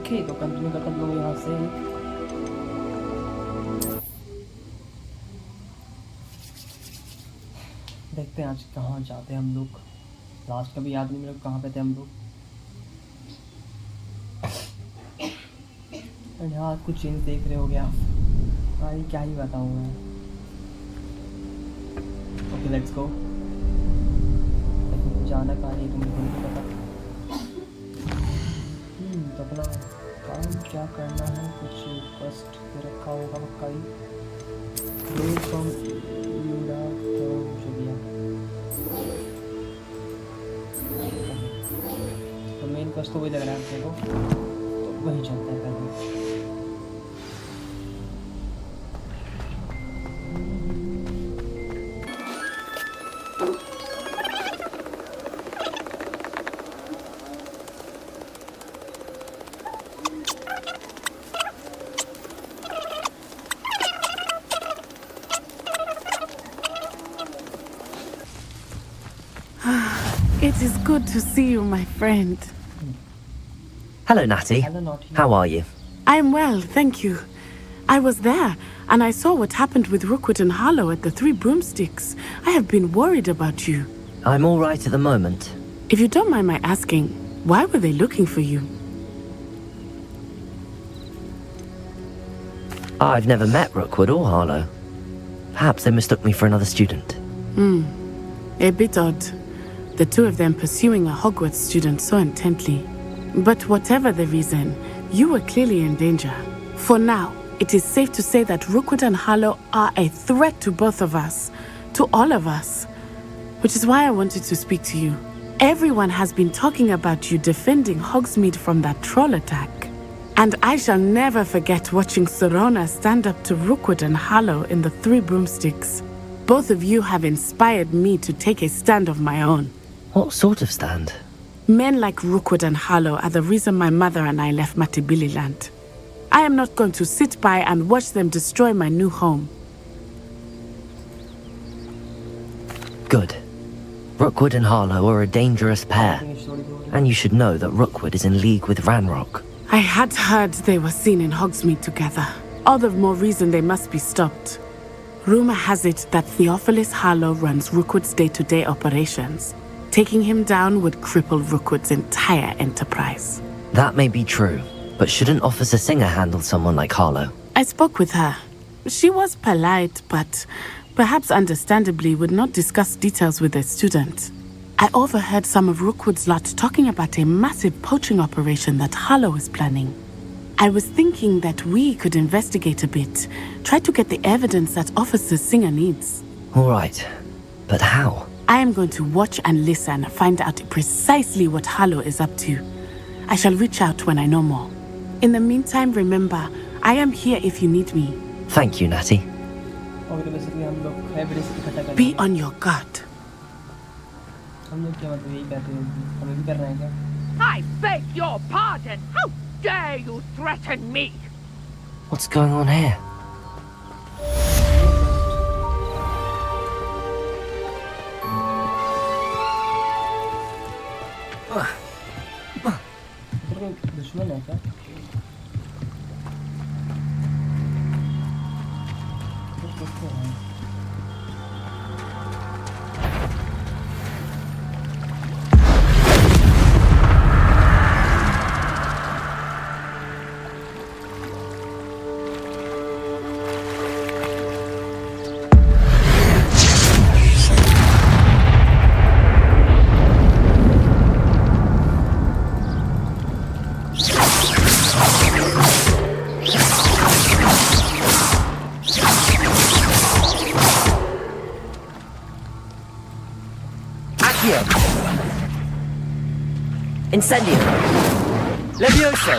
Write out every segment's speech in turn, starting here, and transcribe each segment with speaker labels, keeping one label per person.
Speaker 1: Okay तो continue करते हम लोग यहाँ से। देखते हैं आज कहाँ जाते हैं हम लोग। लास्ट का भी याद नहीं मेरे को कहाँ पे थे हम लोग। एंड हाँ कुछ चेंज देख रहे हो गया भाई, क्या ही बताऊँ मैं। Okay let's go. जाना कहाँ है तो मुझे नहीं पता। तो अपना काम क्या करना है, कुछ फर्स्ट पे रखा होगा पक्का ही। फ्रॉम लूडा तो मुझे दिया। तो मेन क्वेस्ट तो वही लग रहा है अपने को, तो वही चलता है पहले।
Speaker 2: It is good to see you, my friend.
Speaker 3: Hello, Natty.
Speaker 1: Hello, Natty.
Speaker 3: How are you?
Speaker 2: I'm well, thank you. I was there, and I saw what happened with Rookwood and Harlow at the Three Broomsticks. I have been worried about you.
Speaker 3: I'm all right at the moment.
Speaker 2: If you don't mind my asking, why were they looking for you?
Speaker 3: I've never met Rookwood or Harlow. Perhaps they mistook me for another student.
Speaker 2: A bit odd. The two of them pursuing a Hogwarts student so intently. But whatever the reason, you were clearly in danger. For now, it is safe to say that Rookwood and Harlow are a threat to both of us. To all of us. Which is why I wanted to speak to you. Everyone has been talking about you defending Hogsmeade from that troll attack. And I shall never forget watching Sorona stand up to Rookwood and Harlow in the Three Broomsticks. Both of you have inspired me to take a stand of my own.
Speaker 3: What sort of stand?
Speaker 2: Men like Rookwood and Harlow are the reason my mother and I left Matibili land. I am not going to sit by and watch them destroy my new home.
Speaker 3: Good. Rookwood and Harlow are a dangerous pair. And you should know that Rookwood is in league with Ranrock.
Speaker 2: I had heard they were seen in Hogsmeade together. All the more reason they must be stopped. Rumor has it that Theophilus Harlow runs Rookwood's day-to-day operations. Taking him down would cripple Rookwood's entire enterprise.
Speaker 3: That may be true, but shouldn't Officer Singer handle someone like Harlow?
Speaker 2: I spoke with her. She was polite, but perhaps understandably would not discuss details with a student. I overheard some of Rookwood's lot talking about a massive poaching operation that Harlow is planning. I was thinking that we could investigate a bit, try to get the evidence that Officer Singer needs.
Speaker 3: All right, but how?
Speaker 2: I am going to watch and listen, find out precisely what Harlow is up to. I shall reach out when I know more. In the meantime, remember, I am here if you need me.
Speaker 3: Thank you, Natty.
Speaker 1: और तो basically हम लोग evidence इकट्ठा कर
Speaker 2: Be on your guard.
Speaker 1: हम लोग क्या मतलब यही कर रहे हैं, हमें भी कर रहे हैं क्या?
Speaker 4: I beg your pardon! How dare you threaten me?
Speaker 3: What's going on here?
Speaker 1: दुश्मन है क्या?
Speaker 3: Incendio! Levioso!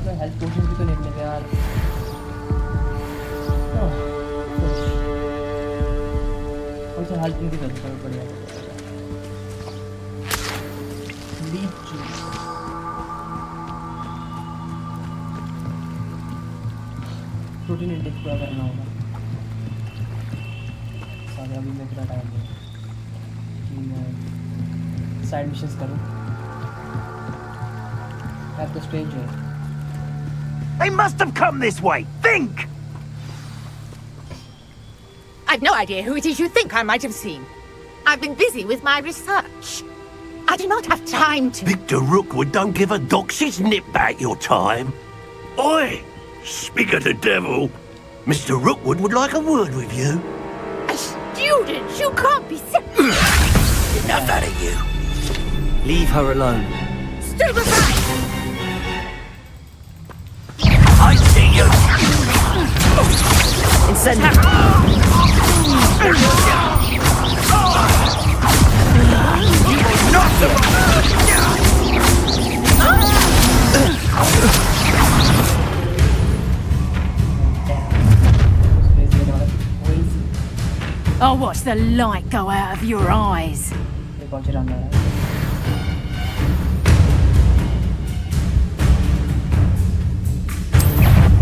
Speaker 1: पे हेल्थ पोशन भी तो नहीं मिलेगा यार। और तो हेल्थ भी करना पड़ेगा। लीच प्रोटीन इंटेक पूरा करना होगा। सारे अभी मैं कितना टाइम है कि मैं साइड मिशंस करूँ। Have the stranger.
Speaker 5: They must have come this way. Think!
Speaker 4: I've no idea who it is you think I might have seen. I've been busy with my research. I do not have time to...
Speaker 5: Victor Rookwood don't give a doxy's nip back your time. Oi! Speak of the devil. Mr. Rookwood would like a word with you.
Speaker 4: A student? You can't be...
Speaker 5: Enough out of you.
Speaker 3: Leave her alone.
Speaker 4: Step aside!
Speaker 5: I see you.
Speaker 3: Incendiary.
Speaker 4: I'll watch the light go out of your eyes.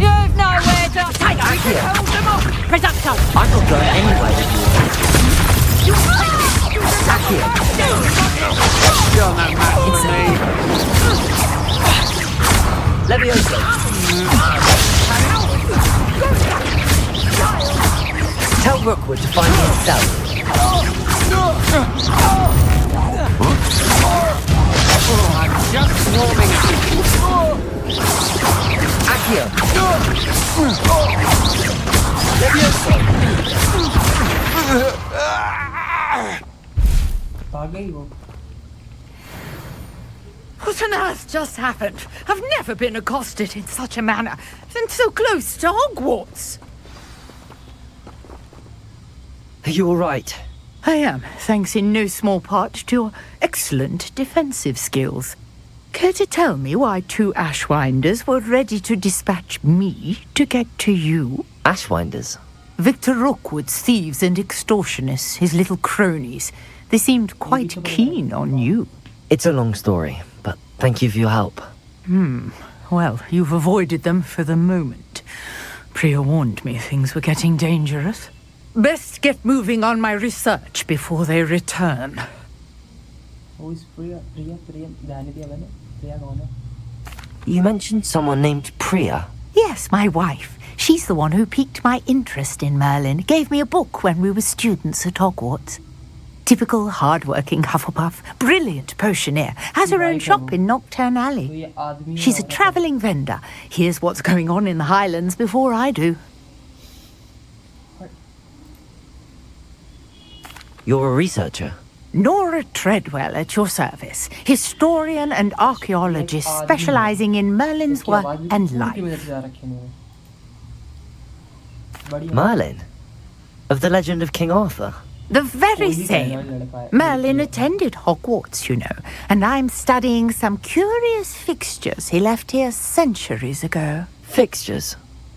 Speaker 4: You've nowhere to take her. Hold them off. Producto.
Speaker 3: I'm not going anywhere with you. Back here.
Speaker 6: You're no match for me.
Speaker 3: Levioso. Tell Rookwood to find me himself.
Speaker 6: I'm just warming up.
Speaker 3: Accio. Levioso.
Speaker 1: भाग गई वो।
Speaker 4: What on earth just happened? I've never been accosted in such a manner, and so close to Hogwarts.
Speaker 3: Are you all right?
Speaker 4: I am, thanks in no small part to your excellent defensive skills. Care to tell me why two Ashwinders were ready to dispatch me to get to you?
Speaker 3: Ashwinders.
Speaker 4: Victor Rookwood's thieves and extortionists, his little cronies. They seemed quite keen on you.
Speaker 3: It's a long story, but thank you for your help.
Speaker 4: Well, you've avoided them for the moment. Priya warned me things were getting dangerous. Best get moving on my research before they return.
Speaker 1: Who is Priya? Priya ध्यान दिया मैंने। Priya कौन है?
Speaker 3: You mentioned someone named Priya.
Speaker 4: Yes, my wife. She's the one who piqued my interest in Merlin. Gave me a book when we were students at Hogwarts. Typical hard-working Hufflepuff, brilliant potioneer, has her own shop in Nocturne Alley. She's a travelling vendor. Hears what's going on in the Highlands before I do.
Speaker 3: You're a researcher?
Speaker 4: Nora Treadwell at your service, historian and archaeologist specialising in Merlin's work and life.
Speaker 3: Merlin? Of the legend of King Arthur?
Speaker 4: The very same. Merlin attended Hogwarts, you know, and I'm studying some curious fixtures he left here centuries ago.
Speaker 3: Fixtures?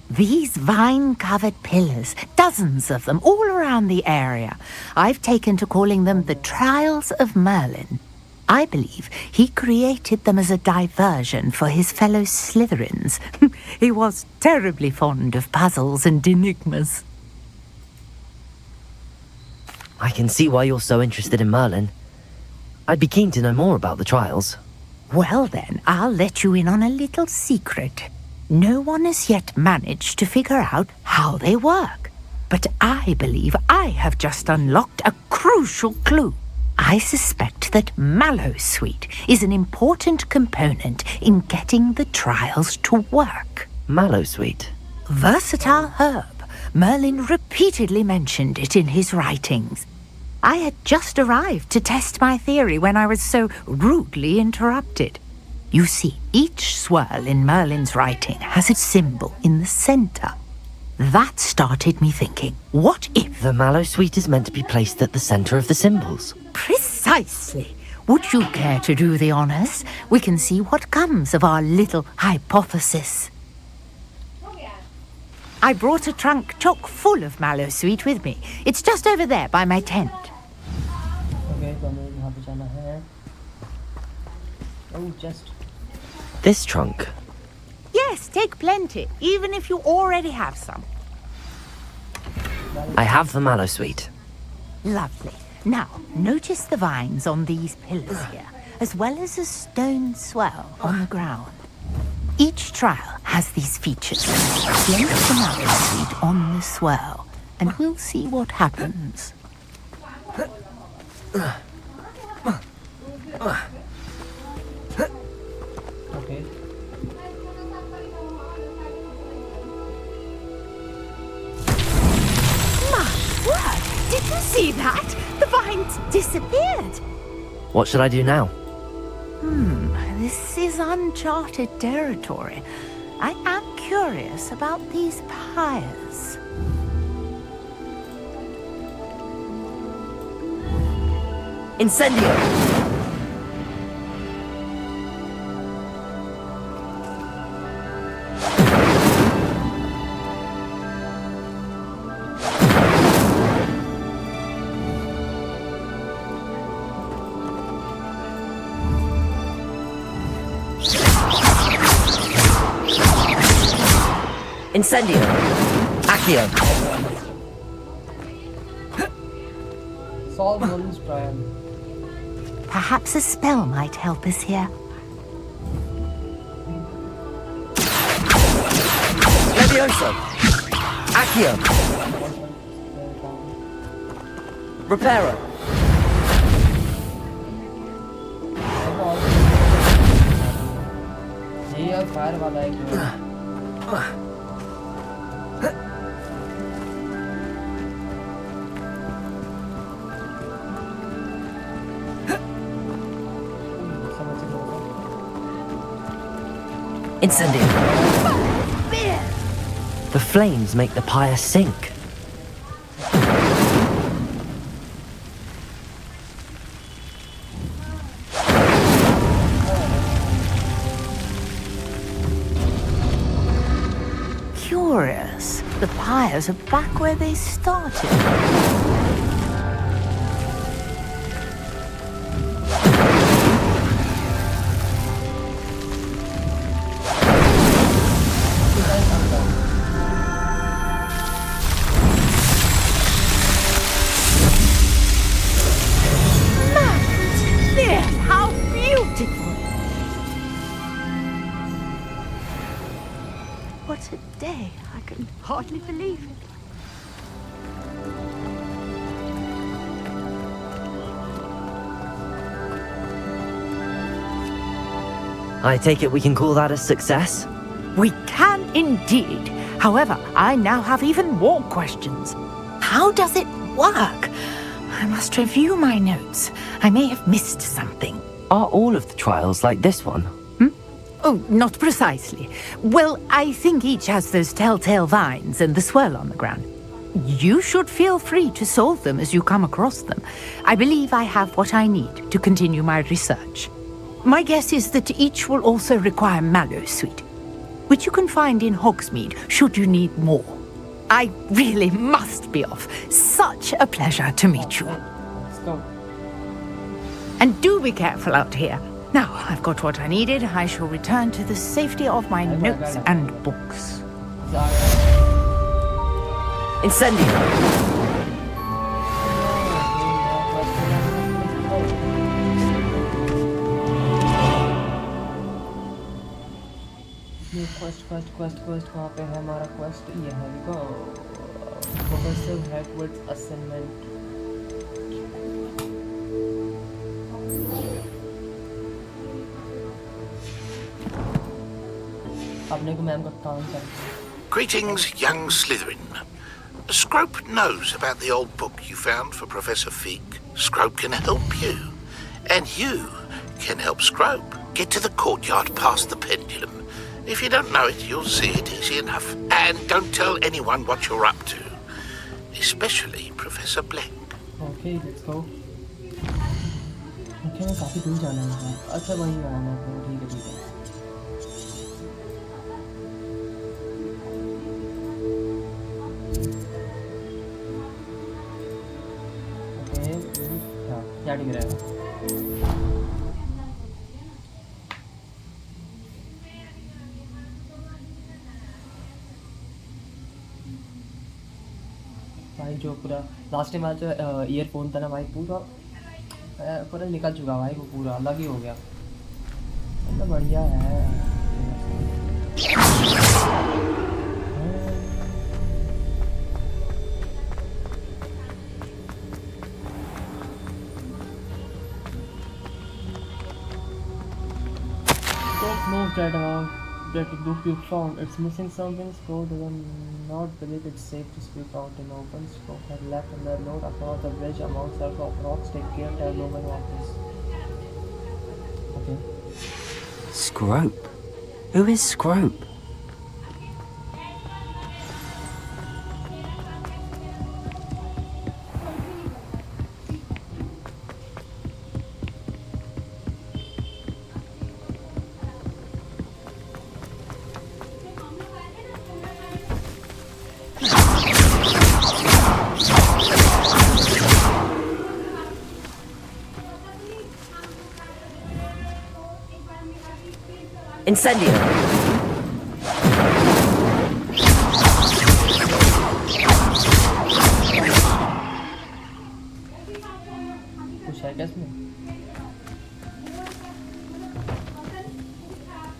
Speaker 4: These vine-covered pillars, dozens of them, all around the area. I've taken to calling them the Trials of Merlin. I believe he created them as a diversion for his fellow Slytherins. He was terribly fond of puzzles and enigmas.
Speaker 3: I can see why you're so interested in Merlin. I'd be keen to know more about the trials.
Speaker 4: Well then, I'll let you in on a little secret. No one has yet managed to figure out how they work. But I believe I have just unlocked a crucial clue. I suspect that Mallowsweet is an important component in getting the trials to work.
Speaker 3: Mallowsweet?
Speaker 4: Versatile herb. Merlin repeatedly mentioned it in his writings. I had just arrived to test my theory when I was so rudely interrupted. You see, each swirl in Merlin's writing has a symbol in the center. That started me thinking, what if...
Speaker 3: The Mallowsweet is meant to be placed at the center of the symbols.
Speaker 4: Precisely. Would you care to do the honors? We can see what comes of our little hypothesis. I brought a trunk chock full of mallow sweet with me. It's just over there by my tent.
Speaker 1: Okay, तो हमें यहाँ पे जाना है. Oh, just.
Speaker 3: This trunk.
Speaker 4: Yes, take plenty, even if you already have some.
Speaker 3: I have the mallow sweet.
Speaker 4: Lovely. Now, notice the vines on these pillars here, as well as a stone swell on the ground. Each trial has these features. Place the mallow sweet on the swell, and we'll see what happens.
Speaker 1: Okay.
Speaker 4: My word! Did you see that? The vines disappeared.
Speaker 3: What should I do now?
Speaker 4: This is uncharted territory. I am curious about these pyres.
Speaker 3: Incendio! Incendio! Accio!
Speaker 1: Solve Nolan's trial.
Speaker 4: Perhaps a spell might help us here.
Speaker 3: Levioso! Accio! Reparo!
Speaker 1: ये fire वाला है क्यों?
Speaker 3: Incendio! The flames make the pyre sink.
Speaker 4: Curious. The pyres are back where they started. How beautiful! What a day! I can hardly believe it.
Speaker 3: I take it we can call that a success?
Speaker 4: We can indeed. However, I now have even more questions. How does it work? I must review my notes. I may have missed something.
Speaker 3: Are all of the trials like this one?
Speaker 4: Oh, not precisely. Well, I think each has those telltale vines and the swirl on the ground. You should feel free to solve them as you come across them. I believe I have what I need to continue my research. My guess is that each will also require mallow sweet, which you can find in Hogsmeade should you need more. I really must be off. Such a pleasure to meet you.
Speaker 1: Let's go.
Speaker 4: And do be careful out here. Now I've got what I needed. I shall return to the safety of my notes and books.
Speaker 3: Incendio!
Speaker 1: Quest कहाँ पे है हमारा quest? ये है को professor हैगवर्ड्स assignment. अपने को ma'am का काम कर.
Speaker 5: Greetings, young Slytherin. Scrope knows about the old book you found for Professor Fig. Scrope can help you. And you can help Scrope get to the courtyard past the pendulum. If you don't know it, you'll see it easy enough. And don't tell anyone what you're up to. Especially Professor Blank.
Speaker 1: Okay, let's go. Okay मैं काफ़ी दूर जाना है। अच्छा वहीं आना है, ठीक है ठीक है। ओके क्या दिख रहा है? भाई जो पूरा लास्ट टाइम आज ईयरफोन था ना भाई, पूरा पूरा निकल चुका भाई, वो पूरा अलग ही हो गया। मतलब बढ़िया है। Don't move that book you found. It's missing something. Scroll does not believe it's safe to speak out in open. Scroll had left on the road across the bridge among circle of rocks. Take care, tell no one about this. Okay.
Speaker 3: Scrope? Who is Scrope? Incendio!
Speaker 1: कुछ है क्या इसमें?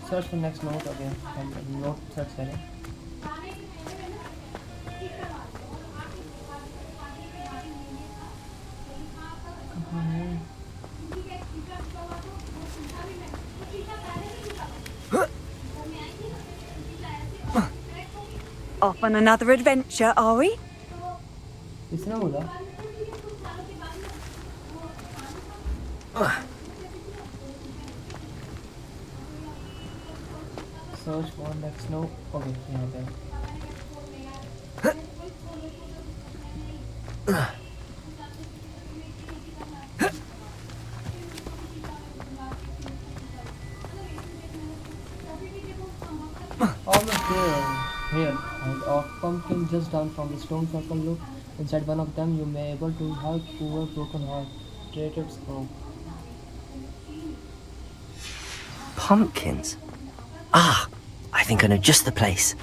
Speaker 1: Search for next note. Okay, हम note search करें।
Speaker 7: Off on another adventure, are we?
Speaker 1: किसने बोला? Search for next note. Okay, यहाँ पे। Almost there. Here, and a pumpkin just down from the stone circle. Look inside one of them. You may able to help poor broken hearted scroll.
Speaker 3: Pumpkins? Ah, I think I know just the place.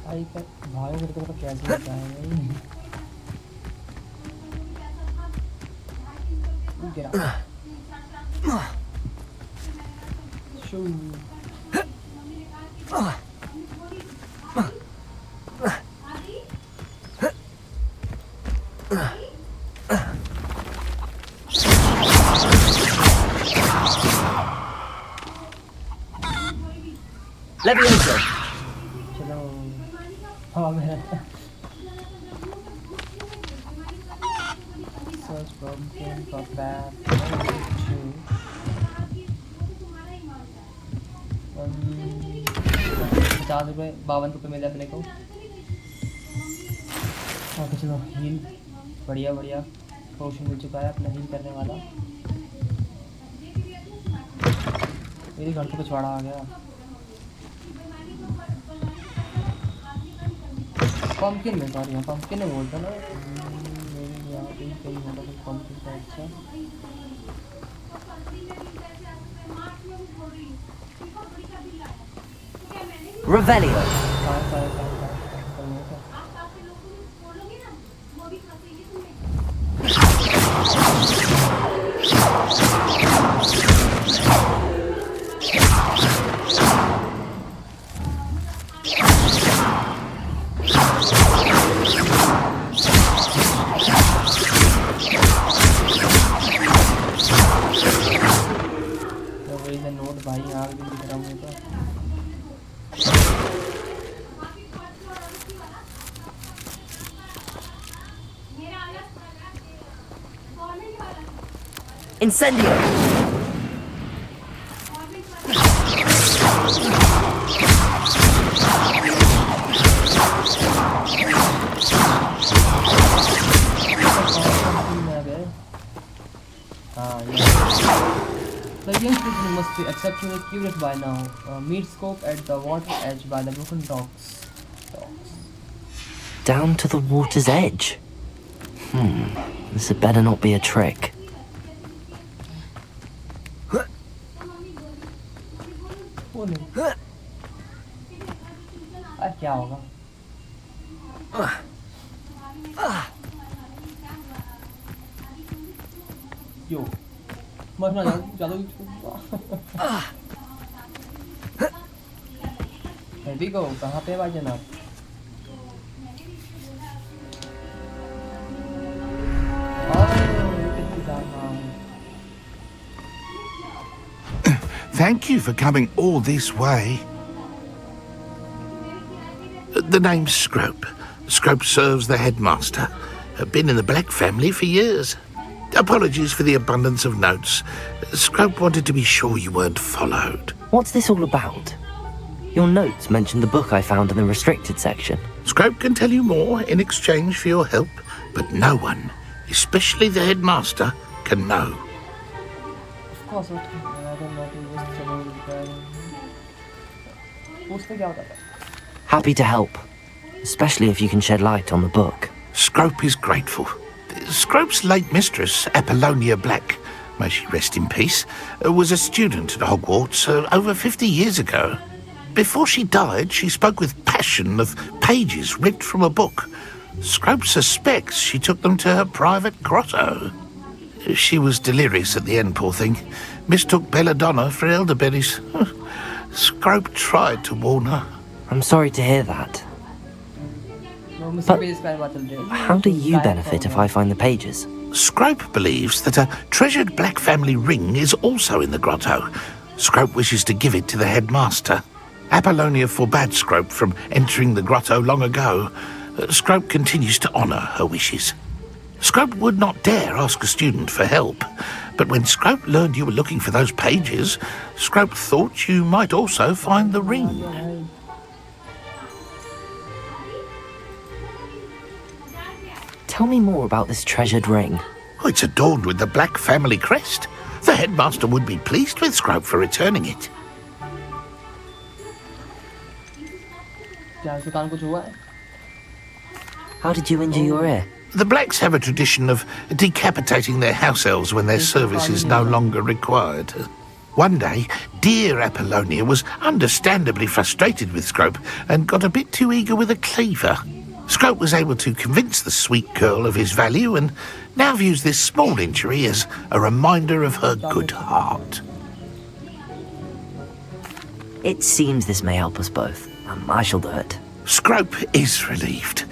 Speaker 1: भाई का भाई मेरे को कैसे बताएं? गिरा। शू।
Speaker 3: Leviosa!
Speaker 1: चलो हाँ मैं search pumpkin for bath 50 रुपये 52 रुपये मिले अपने को। ओके चलो हील बढ़िया बढ़िया पोशन मिल चुका है अपना हील करने वाला। मेरे घर पे पिछवाड़ा आ गया। पंपकिन में सॉरी हाँ पंपकिन में बोलता ना मेरे यहाँ पे कहीं होगा कुछ पंपकिन का। अच्छा
Speaker 3: Revelio!
Speaker 1: नोट भाई यहाँ भी दिख रहा हूँ तो
Speaker 3: Incendio!
Speaker 1: must be exceptionally curious by now. Meet Scope at the water edge by the broken docks.
Speaker 3: Down to the water's edge. This had better not be a trick.
Speaker 1: वो नहीं क्या होगा यो मरना ज़्यादा Here we go. कहाँ पे भाई जनाब
Speaker 5: Thank you for coming all this way. The name's Scrope. Scrope serves the headmaster. Been in the Black family for years. Apologies for the abundance of notes. Scrope wanted to be sure you weren't followed.
Speaker 3: What's this all about? Your notes mentioned the book I found in the restricted section.
Speaker 5: Scrope can tell you more in exchange for your help, but no one, especially the headmaster, can know.
Speaker 1: Of course, I don't know
Speaker 3: Happy to help, especially if you can shed light on the book.
Speaker 5: Scrope is grateful. Scrope's late mistress, Apollonia Black, may she rest in peace, was a student at Hogwarts over 50 years ago. Before she died, she spoke with passion of pages ripped from a book. Scrope suspects she took them to her private grotto. She was delirious at the end, poor thing. Mistook belladonna for elderberries. Scrope tried to warn her.
Speaker 3: I'm sorry to hear that. But how do you benefit if I find the pages?
Speaker 5: Scrope believes that a treasured Black family ring is also in the grotto. Scrope wishes to give it to the headmaster. Apollonia forbade Scrope from entering the grotto long ago. Scrope continues to honour her wishes. Scrope would not dare ask a student for help, but when Scrope learned you were looking for those pages, Scrope thought you might also find the ring.
Speaker 3: Tell me more about this treasured ring.
Speaker 5: Oh, it's adorned with the Black family crest. The headmaster would be pleased with Scrope for returning it.
Speaker 3: How did you injure your ear?
Speaker 5: The Blacks have a tradition of decapitating their house elves when their service is no longer required. One day, dear Apollonia was understandably frustrated with Scrope and got a bit too eager with a cleaver. Scrope was able to convince the sweet girl of his value and now views this small injury as a reminder of her good heart.
Speaker 3: It seems this may help us both. I shall do it.
Speaker 5: Scrope is relieved.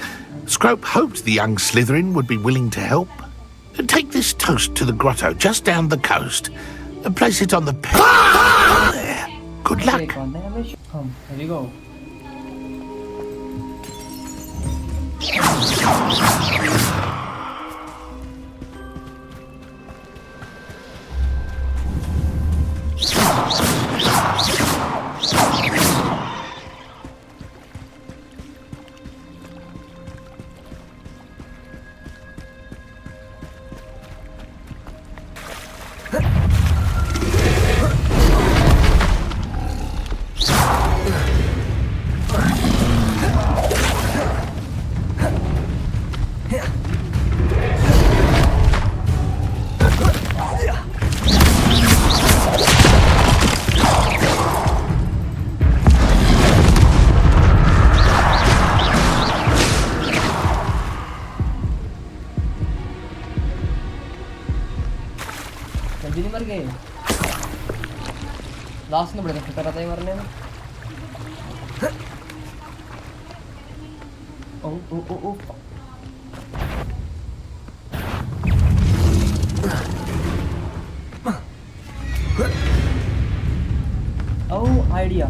Speaker 5: Scrope hoped the young Slytherin would be willing to help. Take this toast to the grotto just down the coast and place it on the there. Good luck.
Speaker 1: Here we go. मर गए last में बड़े फिकर आता है मरने में ओ ओ ओ ओ Oh, idea.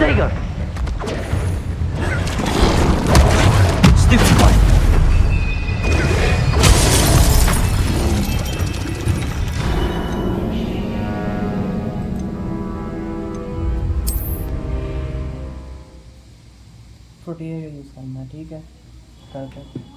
Speaker 3: Potato! Stupid one!
Speaker 1: Potato use करना है, ठीक है, करते हैं।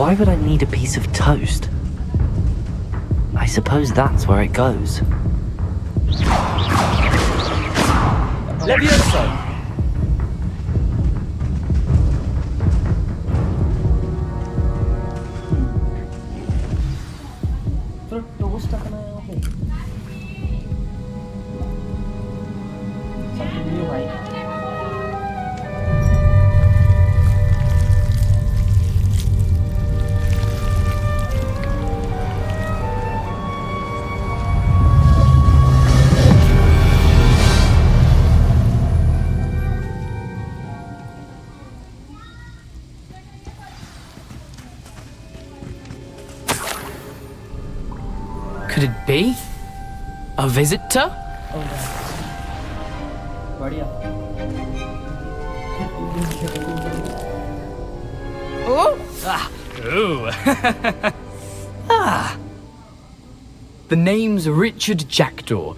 Speaker 3: Why would I need a piece of toast? I suppose that's where it goes.
Speaker 8: Levioso!
Speaker 1: फिर टोस्ट रखना है यहाँ पे। समथिंग न्यू भाई।
Speaker 8: Could it be? A visitor?
Speaker 1: Oh, बढ़िया।
Speaker 8: Oh! Ah! Ooh! Ah! The name's Richard Jackdaw.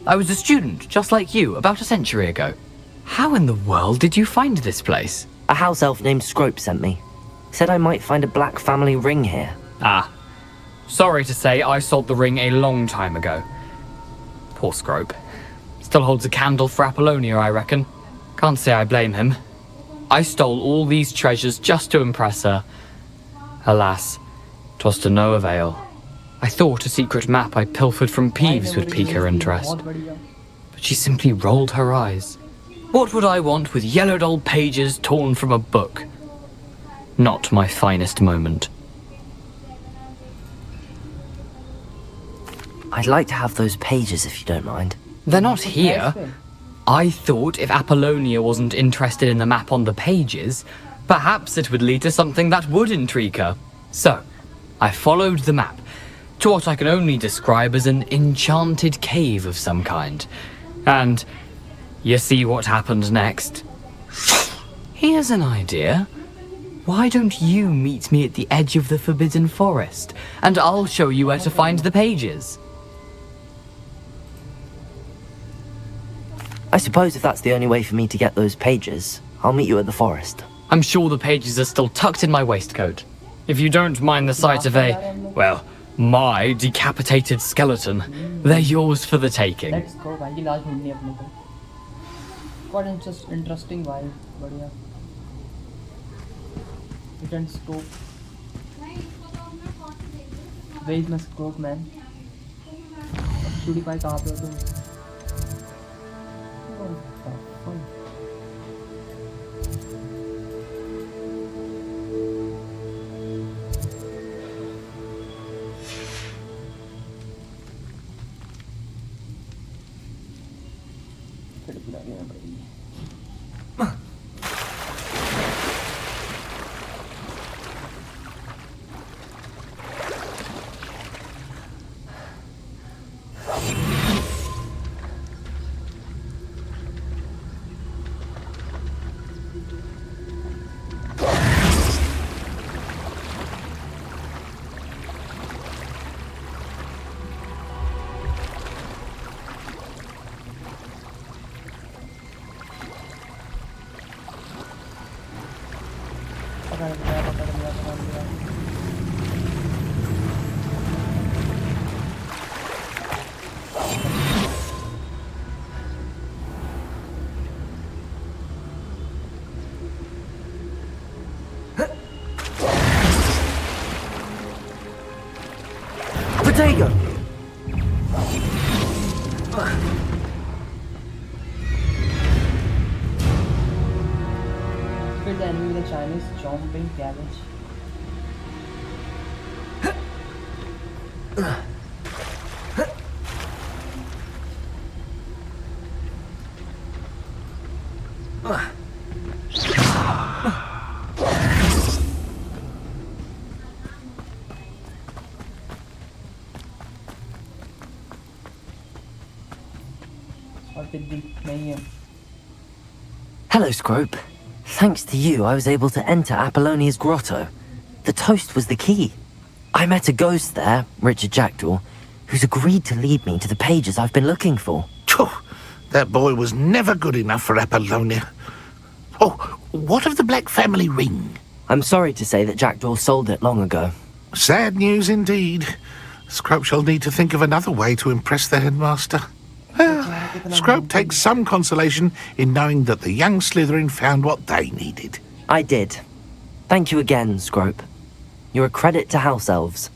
Speaker 8: I was a student, just like you, about a century ago. How in the world did you find this place?
Speaker 3: A house elf named Scrope sent me. Said I might find a black family ring here.
Speaker 8: Ah. Sorry to say, I sold the ring a long time ago. Poor Scrope. Still holds a candle for Apollonia, I reckon. Can't say I blame him. I stole all these treasures just to impress her. Alas, 'twas to no avail. I thought a secret map I pilfered from Peeves would pique her interest. But she simply rolled her eyes. What would I want with yellowed old pages torn from a book? Not my finest moment.
Speaker 3: I'd like to have those pages if you don't mind.
Speaker 8: They're not here. I thought if Apollonia wasn't interested in the map on the pages, perhaps it would lead to something that would intrigue her. So, I followed the map to what I can only describe as an enchanted cave of some kind. And you see what happened next? Here's an idea. Why don't you meet me at the edge of the Forbidden Forest, and I'll show you where to find the pages.
Speaker 3: I suppose if that's the only way for me to get those pages, I'll meet you at the forest.
Speaker 8: I'm sure the pages are still tucked in my waistcoat. If you don't mind the sight of well, my decapitated skeleton, they're yours for the taking.
Speaker 1: Let's go भाई, लाश ढूंढनी है अपने को. Quite interesting भाई, बढ़िया. You can scope. Where is my scope, man? Shooty भाई कहाँ पे हो तुम?
Speaker 3: Potato!
Speaker 1: Kill the enemy with a Chinese chomping cabbage.
Speaker 3: Hello, Scrope. Thanks to you, I was able to enter Apollonia's grotto. The toast was the key. I met a ghost there, Richard Jackdaw, who's agreed to lead me to the pages I've been looking for.
Speaker 5: Phew, that boy was never good enough for Apollonia. Oh, what of the Black Family ring?
Speaker 3: I'm sorry to say that Jackdaw sold it long ago.
Speaker 5: Sad news indeed. Scrope shall need to think of another way to impress the headmaster. Well, Scrope takes some consolation in knowing that the young Slytherin found what they needed.
Speaker 3: I did. Thank you again, Scrope. You're a credit to House Elves.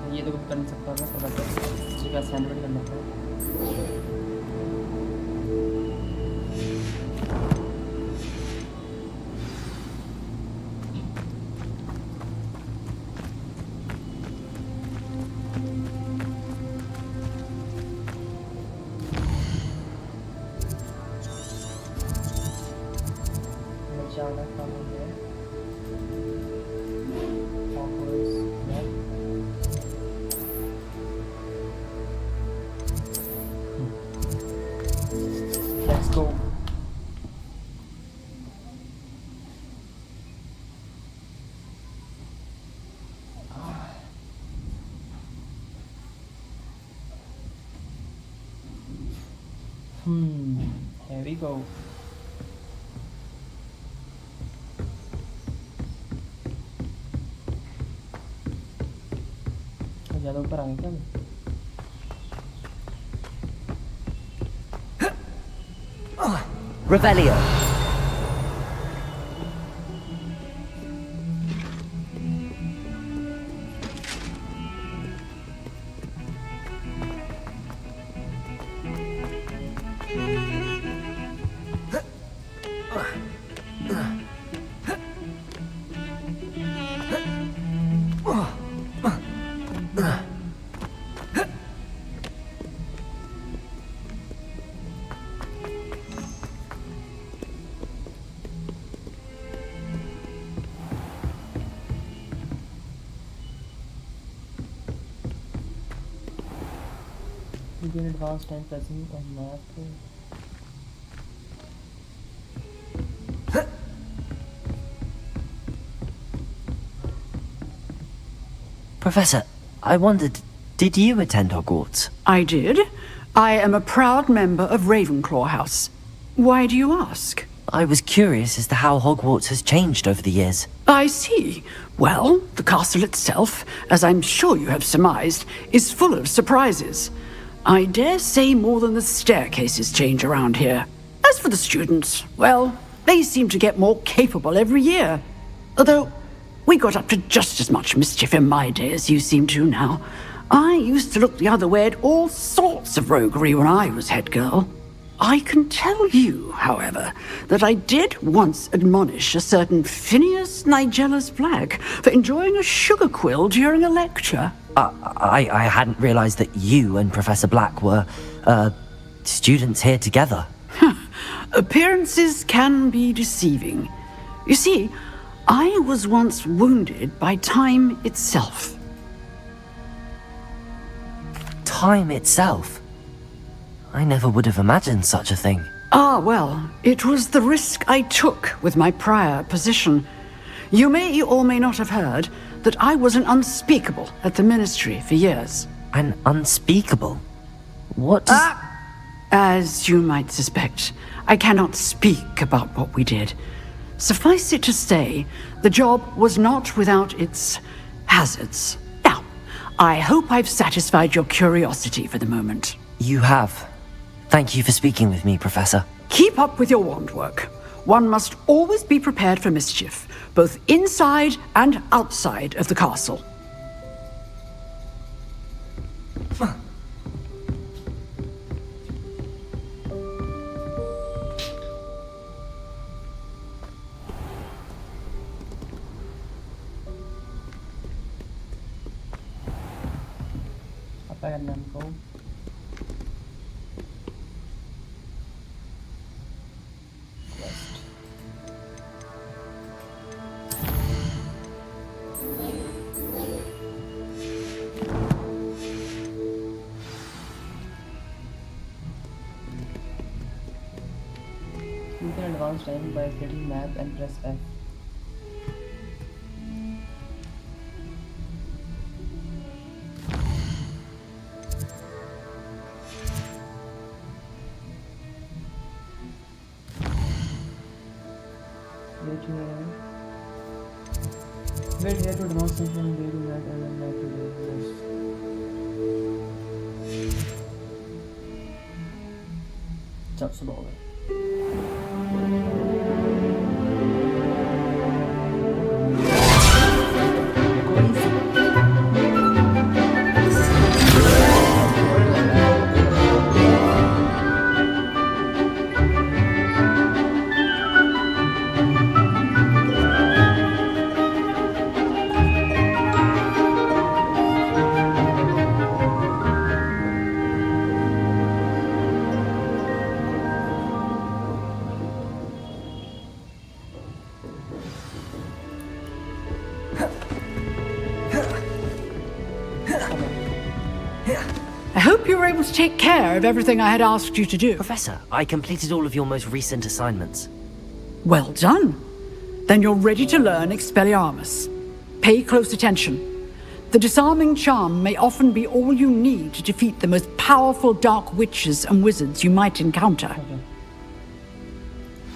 Speaker 1: ये तो कर नहीं सकता मैं product ठीक है sandwich करना है जाना काम हो गया Hogwarts map let's go here we go ज़्यादा ऊपर आ गए क्या
Speaker 3: Revelio.
Speaker 1: begin advanced time pressing on map
Speaker 3: Professor, I wondered, did you attend Hogwarts?
Speaker 9: I did. I am a proud member of Ravenclaw House. Why do you ask?
Speaker 3: I was curious as to how Hogwarts has changed over the years.
Speaker 9: I see. Well, the castle itself, as I'm sure you have surmised, is full of surprises. I dare say more than the staircases change around here. As for the students, well, they seem to get more capable every year. Although, we got up to just as much mischief in my day as you seem to now. I used to look the other way at all sorts of roguery when I was head girl. I can tell you, however, that I did once admonish a certain Phineas Nigella's Black for enjoying a sugar quill during a lecture.
Speaker 3: I hadn't realized that you and Professor Black were, students here together.
Speaker 9: Appearances can be deceiving. You see, I was once wounded by time itself.
Speaker 3: Time itself? I never would have imagined such a thing.
Speaker 9: Ah, well, it was the risk I took with my prior position. You may or may not have heard that I was an unspeakable at the Ministry for years.
Speaker 3: An unspeakable? What does...
Speaker 9: As you might suspect, I cannot speak about what we did. Suffice it to say, the job was not without its hazards. Now, I hope I've satisfied your curiosity for the moment.
Speaker 3: You have. Thank you for speaking with me, Professor.
Speaker 9: Keep up with your wand work. One must always be prepared for mischief, both inside and outside of the castle.
Speaker 1: Apa yang kau? You can advance time by clicking map and press F. Wait here to advance something very map and then map to the Chop subaw.
Speaker 9: I hope you were able to take care of everything I had asked you to do.
Speaker 3: Professor, I completed all of your most recent assignments.
Speaker 9: Well done. Then you're ready to learn Expelliarmus. Pay close attention. The disarming charm may often be all you need to defeat the most powerful dark witches and wizards you might encounter.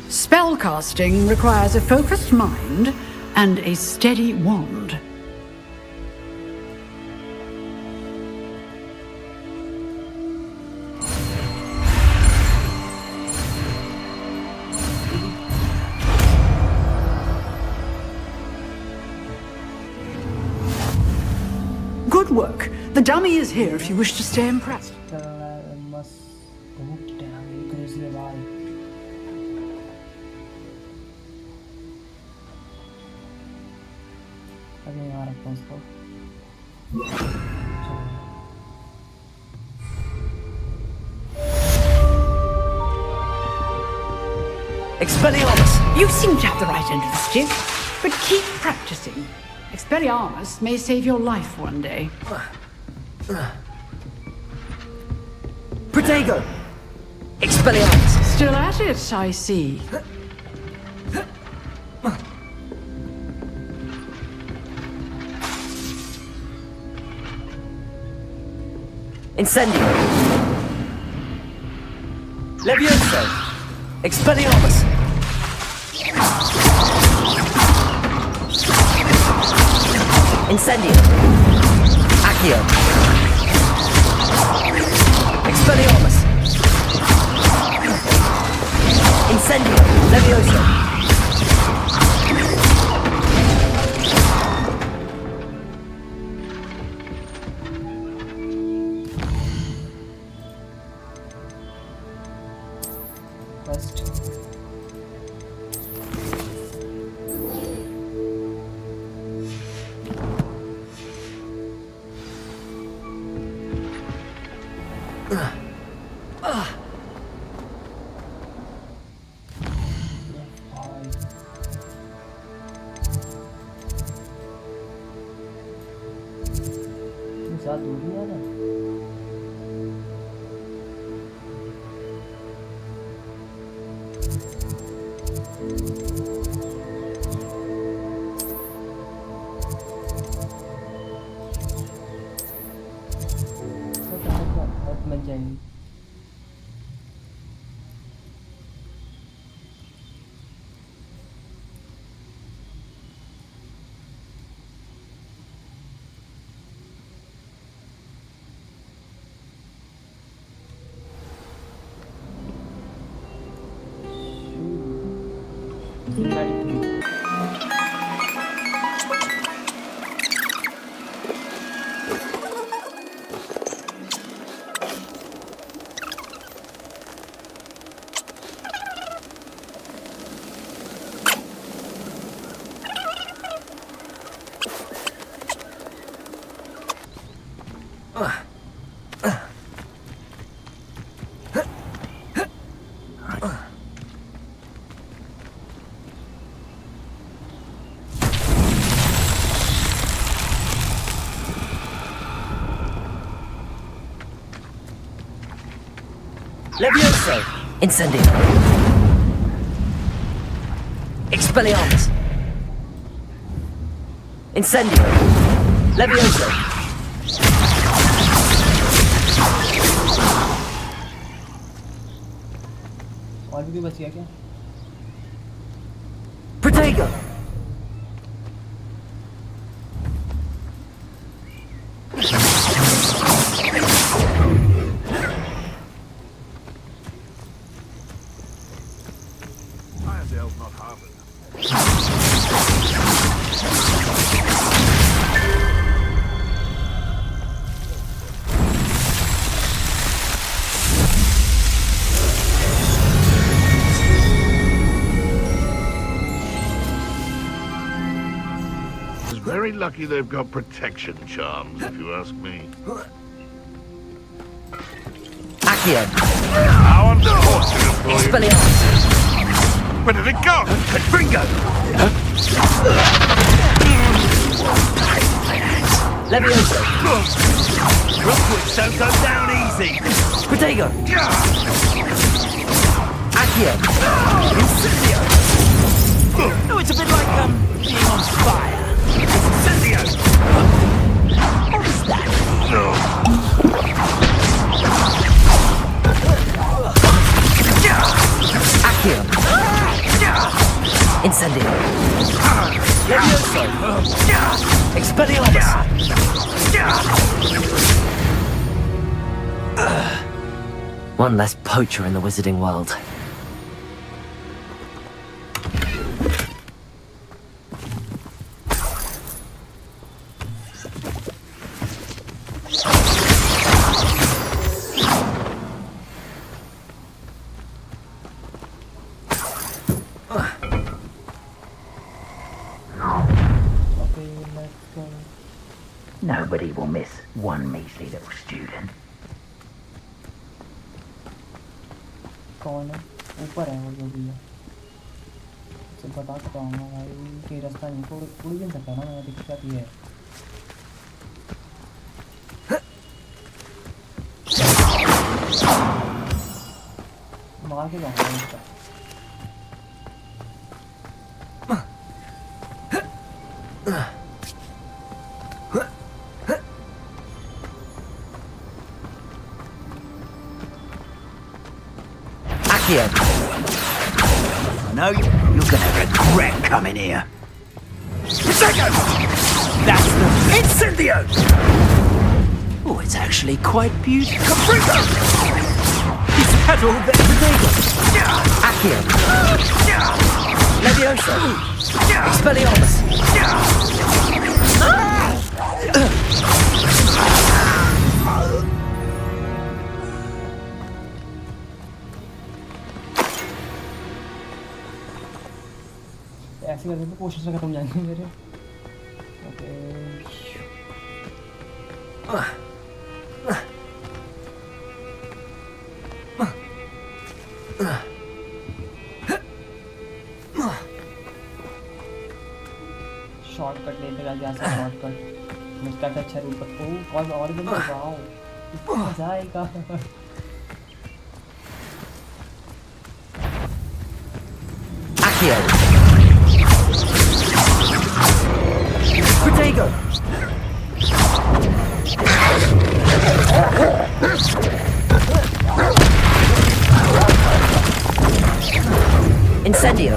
Speaker 9: Spellcasting requires a focused mind and a steady wand. Good work. The dummy is here if you wish to stay impressed.
Speaker 1: Must damn crazy alive. अभी यहाँ रखते हैं इसको.
Speaker 3: Expelliarmus!
Speaker 9: You seem to have the right end of the stick, but keep practicing. Expelliarmus may save your life one day.
Speaker 3: Protego! Expelliarmus!
Speaker 9: Still at it, I see.
Speaker 3: Incendio! Levioso! Expelliarmus! Incendio! Accio!
Speaker 1: ज़्यादा दूर नहीं आ रहा। मिल जाएगी।
Speaker 3: Levioso! Incendio! Expelliarmus! Incendio! Levioso!
Speaker 1: और भी बच गया क्या?
Speaker 3: Protego!
Speaker 5: Very lucky they've got protection charms, if you ask me.
Speaker 3: Accio!
Speaker 5: How unfortunate for you.
Speaker 3: Expelliarmus!
Speaker 5: Where did it go?
Speaker 3: Confringo! Levioso!
Speaker 6: Rockwood don't go down easy.
Speaker 3: Protego! Accio!
Speaker 6: Incendio! Oh, it's a bit like, being on fire. Incendio! What's that?
Speaker 3: Accio! Incendio!
Speaker 6: Levioso!
Speaker 3: Expelliarmus! One less poacher in the wizarding world.
Speaker 4: Nobody will miss one measly little student.
Speaker 1: कौन है? ऊपर है वो जो भी है। तो बता सकता हूँ मैं भाई कि रास्ता नहीं उड़ भी नहीं सकता ना, मेरा दिक्कत ये है। मार के जाऊँगा इसका।
Speaker 3: Accio!
Speaker 6: No, you're gonna regret coming here. Protego! That's the Incendio! Oh, it's actually quite beautiful. Confringo! Is that all there?
Speaker 3: Protego! Accio! Levioso! Expelliarmus!
Speaker 1: ऐसे करके तो कोशिश खत्म जाएंगे मेरे। ओके शॉर्टकट लेते गया जैसा शॉर्टकट मिस्टर का अच्छा रूप ओ कौन और भी वाओ मजा आएगा
Speaker 3: Accio. Protego. Incendio.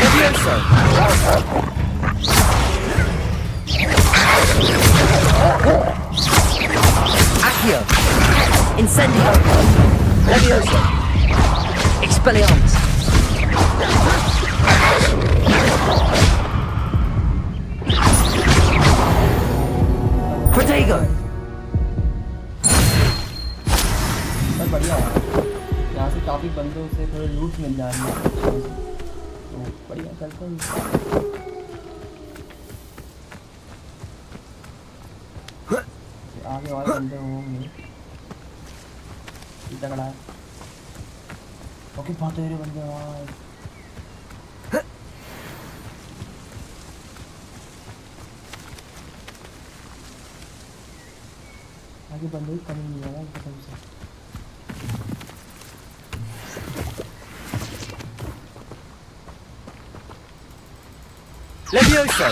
Speaker 3: Levioso. Accio. Incendio. Levioso. Expelliarmus. Protego.
Speaker 1: बहुत बढ़िया है यहाँ से काफ़ी बंदों से थोड़े लूट मिल जा रही है तो बढ़िया चलते हैं आगे और बंदे होंगे तगड़ा है ओके बहुत सारे बंदे वहाँ आगे बंदे की कमी नहीं है ना कसम से
Speaker 3: Levioso.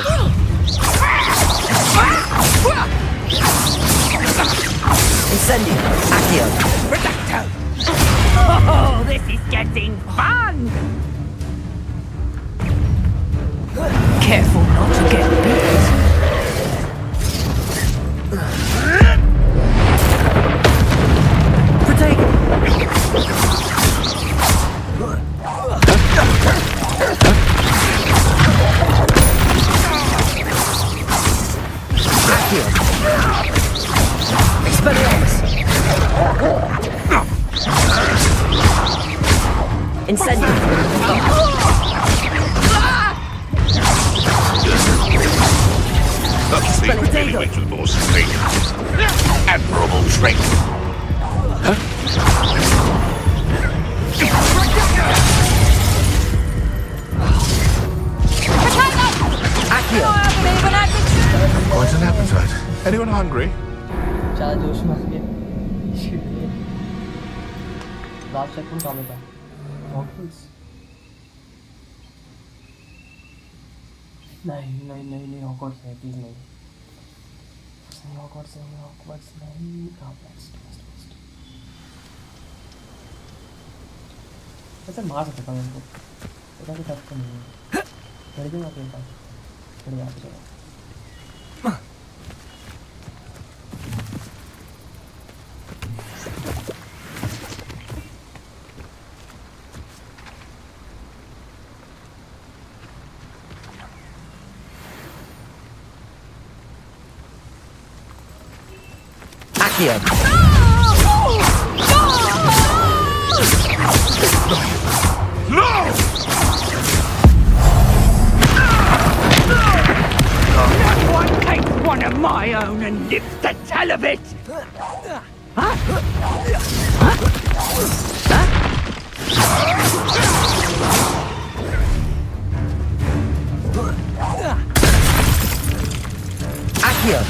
Speaker 3: Incendio. Accio.
Speaker 4: Reducto! Oh, this is getting fun! Careful not to get bit.
Speaker 3: Protego. Accio. Expelliarmus. Incendio.
Speaker 5: That's the really wicked boss thing. Admirable trick.
Speaker 3: Accio.
Speaker 5: Quite an appetite. Anyone hungry?
Speaker 1: ज़्यादा जोश में आ गया last check कौन काम था Hogwarts नहीं Hogwarts है please नहीं हॉगवर्ट्स नहीं नेक्स्ट ऐसे मार सकता था उनको पता कि टफ तो नहीं है खड़े दूँगा आपके पास खड़े आप चलो
Speaker 3: Accio.
Speaker 4: One takes one of my own and lives to tell of it!
Speaker 3: Accio.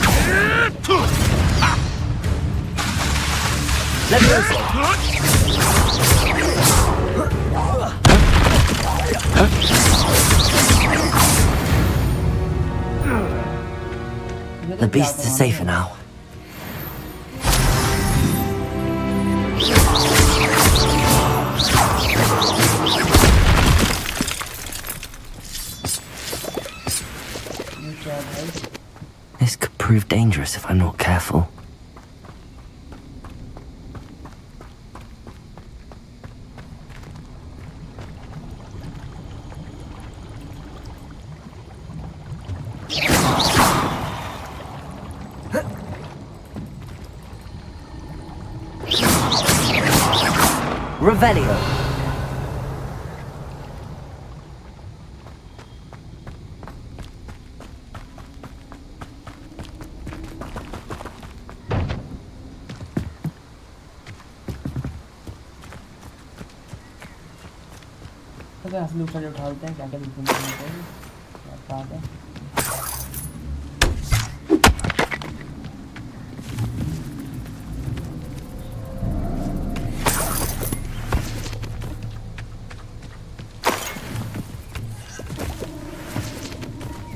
Speaker 3: Levioso. The beasts are safer now. This could prove dangerous if I'm not careful. Revelio.
Speaker 1: तो क्या असली उठा उठाते हैं क्या क्या दिखते हैं बात है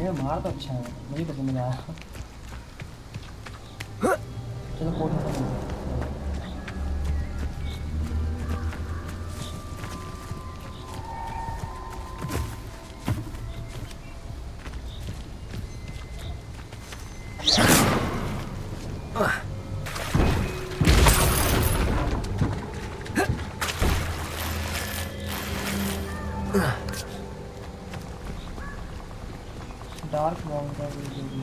Speaker 1: ये मार तो अच्छा है मुझे पसंद नहीं आया चलो फोटो डार्क बाउंड्री है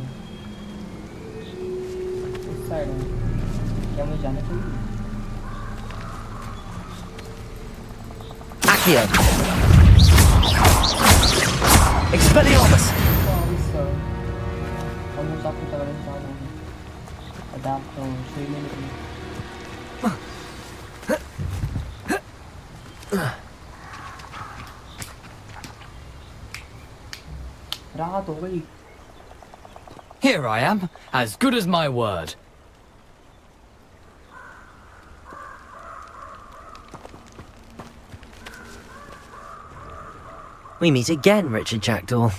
Speaker 1: इस साइड है क्या मुझे जाना चाहिए
Speaker 3: Accio! Expelliarmus!
Speaker 1: ऑलमोस्ट आपकी तरह इंसान हो गए अडाप्ट हो सीढ़ी निकली राहत हो गई
Speaker 8: Here I am, as good as my word.
Speaker 3: We meet again, Richard Jackdaw.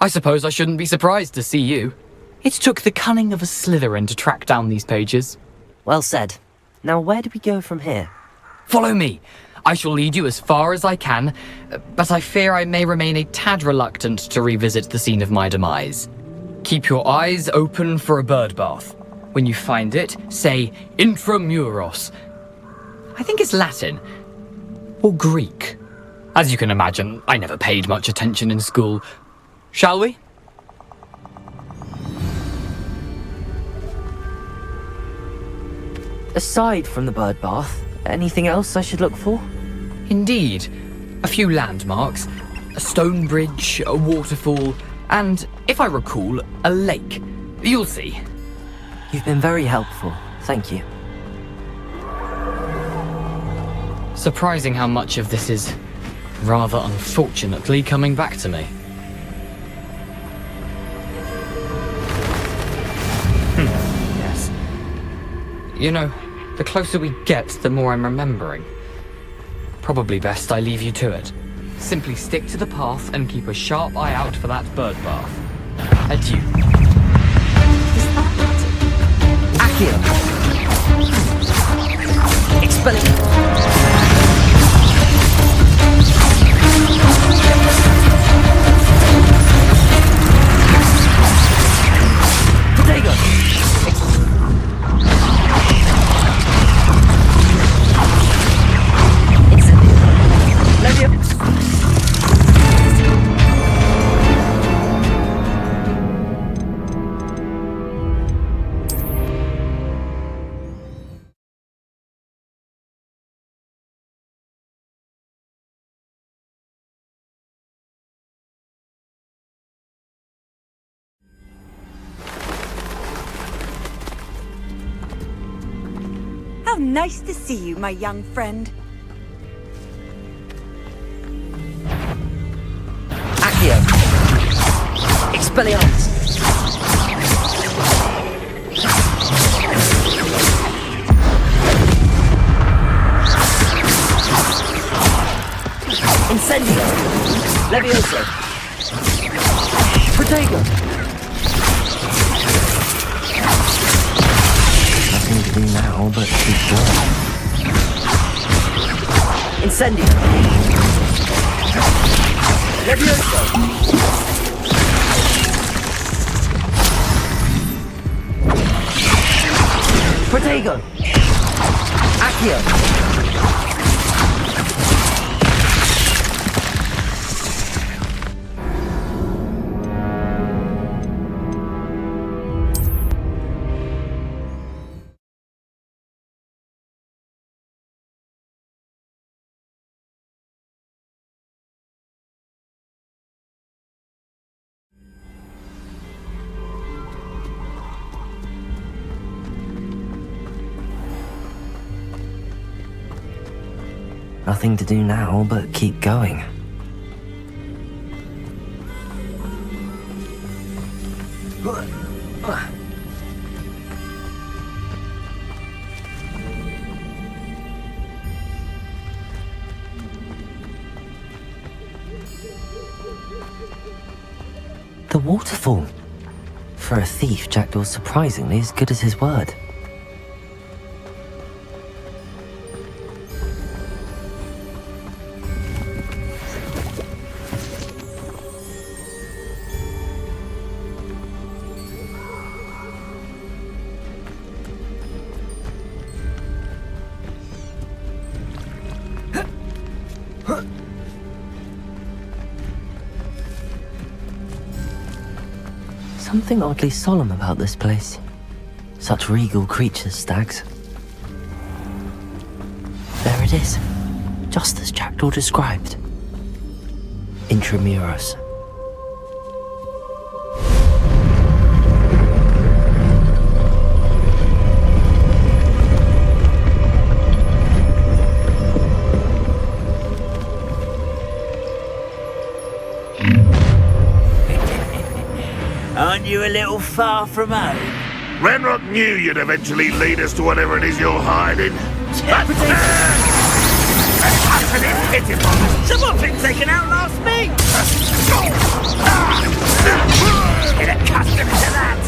Speaker 8: I suppose I shouldn't be surprised to see you. It took the cunning of a Slytherin to track down these pages.
Speaker 3: Well said. Now where do we go from here?
Speaker 8: Follow me. I shall lead you as far as I can, but I fear I may remain a tad reluctant to revisit the scene of my demise. Keep your eyes open for a bird bath. When you find it, say intramuros. I think it's Latin. Or Greek. As you can imagine, I never paid much attention in school. Shall we?
Speaker 3: Aside from the bird bath, anything else I should look for?
Speaker 8: Indeed. A few landmarks, a stone bridge, a waterfall, and, if I recall, a lake. You'll see.
Speaker 3: You've been very helpful. Thank you.
Speaker 8: Surprising how much of this is, rather unfortunately, coming back to me. Yes. You know, the closer we get, the more I'm remembering. Probably best I leave you to it. Simply stick to the path and keep a sharp eye out for that bird bath. Adieu.
Speaker 3: Accio! Expelliarmus!
Speaker 7: How nice to see you, my young friend.
Speaker 3: Accio! Expelliarmus! Incendio! Levioso! Protego! Nothing to do now but keep going. Incendio! Levioso! Protego! Accio! Nothing to do now but keep going. waterfall. For a thief, Jackdaw's surprisingly as good as his word. Something oddly solemn about this place. Such regal creatures, stags. There it is, just as Jackdaw described. Intramuros.
Speaker 6: Aren't you a little far from home?
Speaker 5: Renrock knew you'd eventually lead us to whatever it is you're hiding.
Speaker 6: Someone been taken out last week! Get accustomed to that!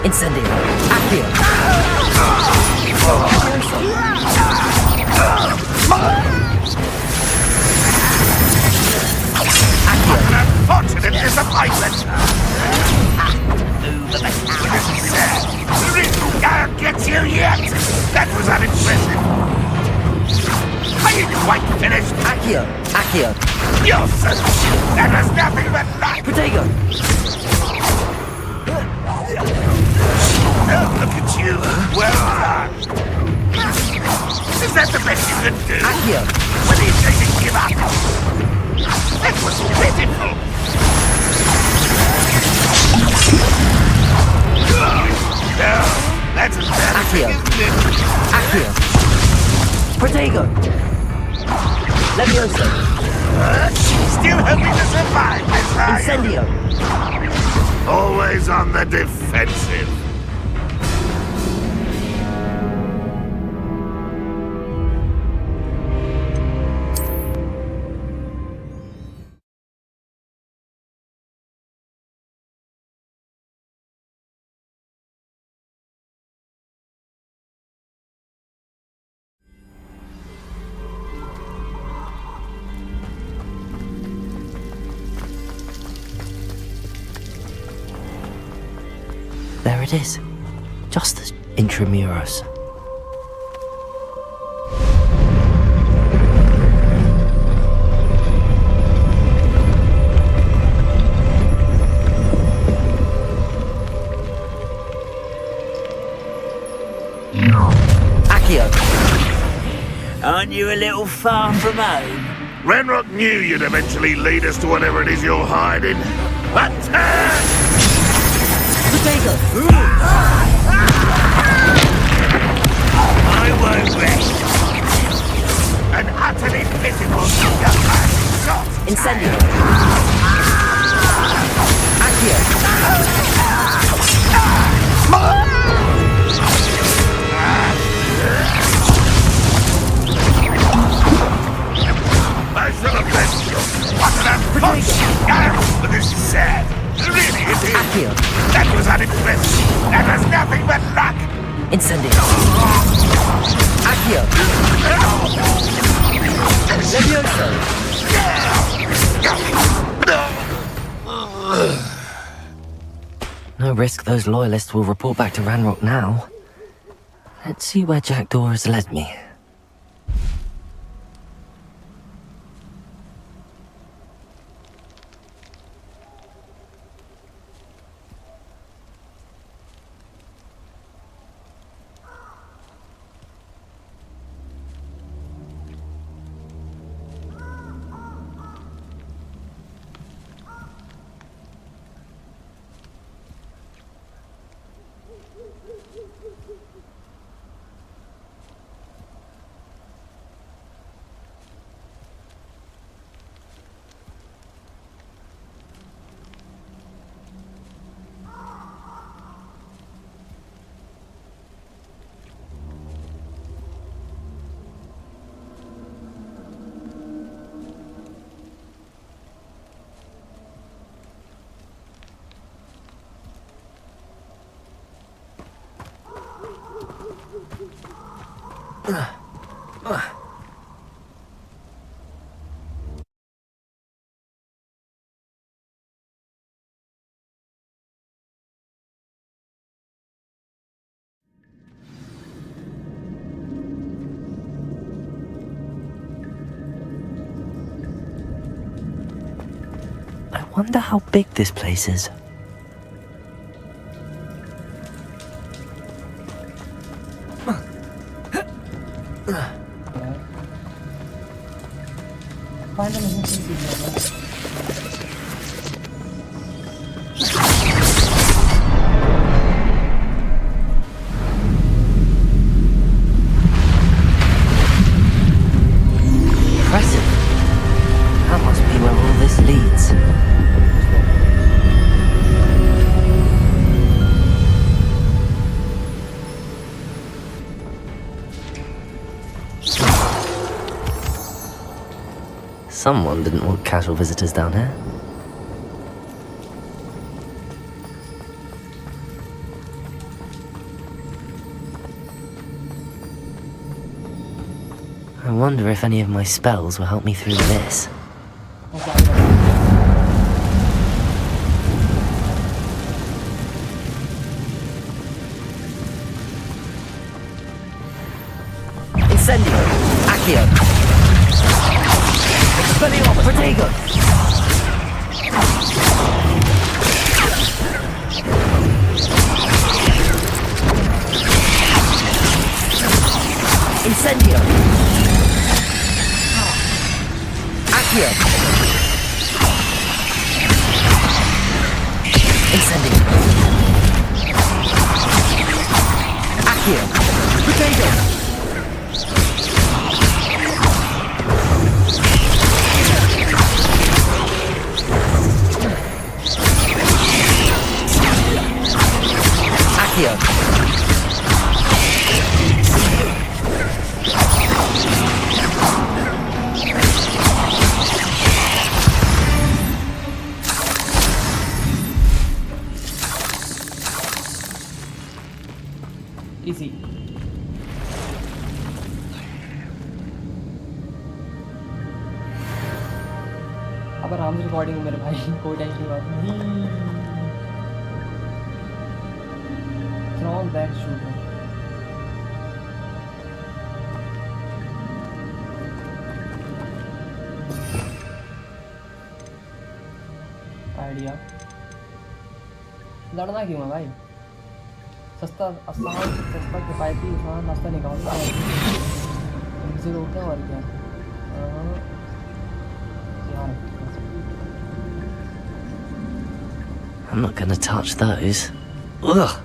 Speaker 3: Incendio. Accio.
Speaker 5: Unfortunate disappointment! I'll get you yet! That was unimpressive! Are you quite finished?
Speaker 3: Accio. Accio.
Speaker 5: Useless! That was nothing but luck!
Speaker 3: Protego.
Speaker 5: Oh, look at you! Well done! Is that the best you can do?
Speaker 3: Accio.
Speaker 5: When are you going to give up? That was pitiful! No, that's embarrassing,
Speaker 3: Accio.
Speaker 5: isn't it?
Speaker 3: Accio. Protego. Levioso.
Speaker 5: Still hoping to survive this, are you?
Speaker 3: Incendio.
Speaker 5: Always on the defensive.
Speaker 3: There it is, just as Intramuros. Accio.
Speaker 6: Aren't you a little far from home?
Speaker 5: Renrock knew you'd eventually lead us to whatever it is you're hiding. Attack!
Speaker 3: Protego.
Speaker 5: I won't rest. An utterly pitiful young man shot.
Speaker 3: Incendio. Accio.
Speaker 5: I shall have blessed you. What an unfortunate. But this is sad. Really, it is.
Speaker 3: Accio.
Speaker 5: That was unimpressive. That was nothing but luck.
Speaker 3: Incendio. Accio. Levioso. No risk those loyalists will report back to Ranrock now. Let's see where Jackdaw has led me. I wonder how big this place is.
Speaker 1: Find a missing piece.
Speaker 3: Impressive. That must be where all this leads. Someone didn't want casual visitors down here. I wonder if any of my spells will help me through this. Incendio! Accio! Expelliarmus! Protego! Incendio! Accio! Incendio! Accio! Protego! Accio!
Speaker 1: Easy. अब आराम से recording मेरे भाई कोई tension की बात नहीं. Strong back shooter. Idea. लड़ना क्यों है भाई? सस्ता आसान सस्ता किफायती आसान रास्ता निकालना है. इनसे रोकते हैं और क्या? यार
Speaker 3: I'm not gonna touch those. Ugh!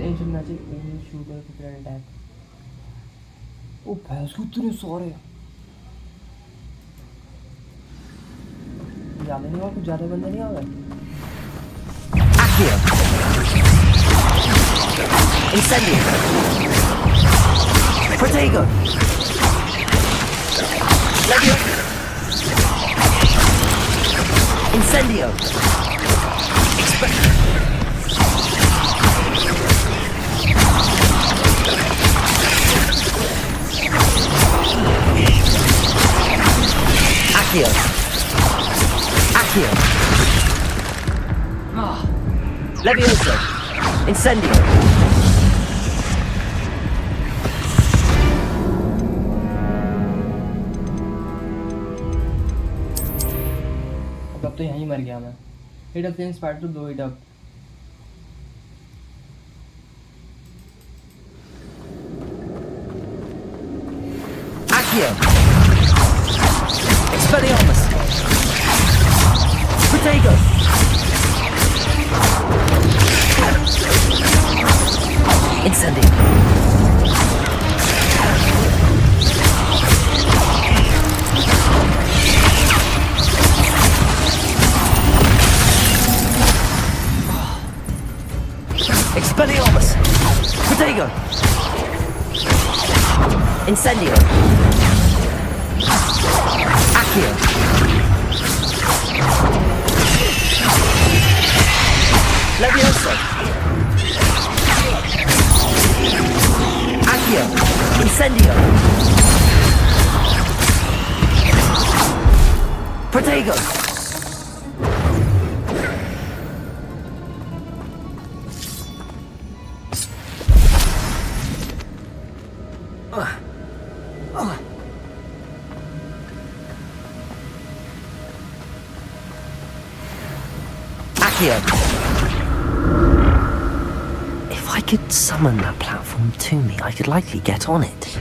Speaker 1: ancient magic ancient shooter prepared attack. ओ भैंस को इतने सारे ज्यादा नहीं हुआ कुछ ज्यादा बंदे नहीं आ गए.
Speaker 3: Accio! Incendio! Protego! Legio! Incendio! Accio! Accio! Levioso! Incendio!
Speaker 1: अब तो यहीं मर गया मैं. Hit up things part two 2 hit up.
Speaker 3: Accio! Expelliarmus! Protego! Incendio! Expelliarmus! Protego! Incendio! Accio! Levioso! Accio! Incendio! Protego! Accio! If I could summon that platform to me, I could likely get on it.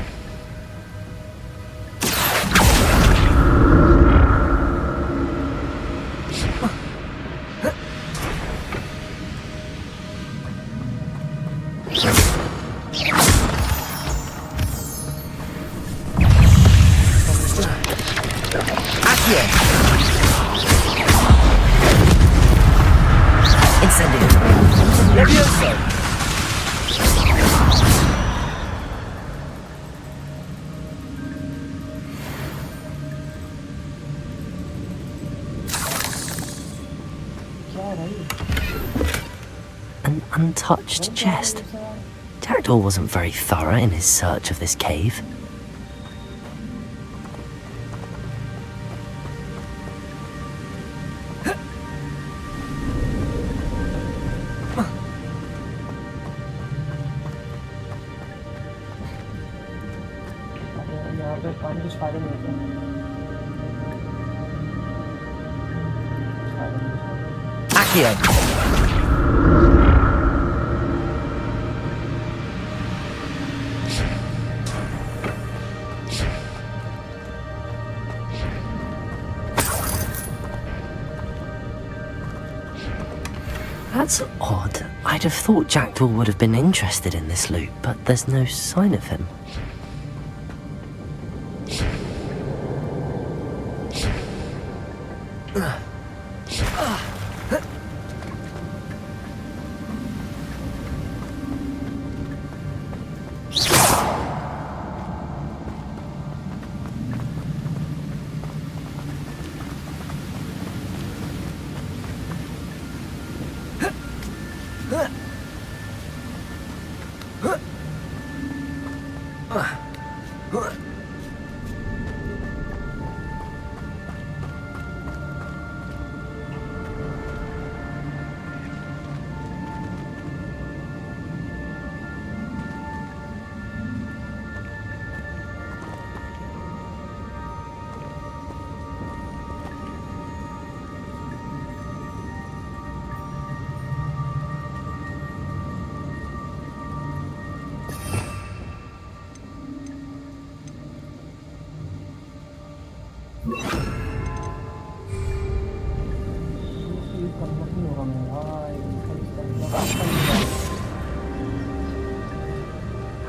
Speaker 3: Accio! Incendio! Levioso!
Speaker 1: क्या है भाई?
Speaker 3: An untouched chest. Jackdaw wasn't very thorough in his search of this cave.
Speaker 1: यहाँ पे पानी कुछ फायदा नहीं होता।
Speaker 3: Accio! That's odd. I'd have thought Jackdaw would have been interested in this loot, but there's no sign of him.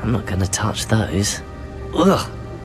Speaker 3: I'm not gonna touch those. Ugh!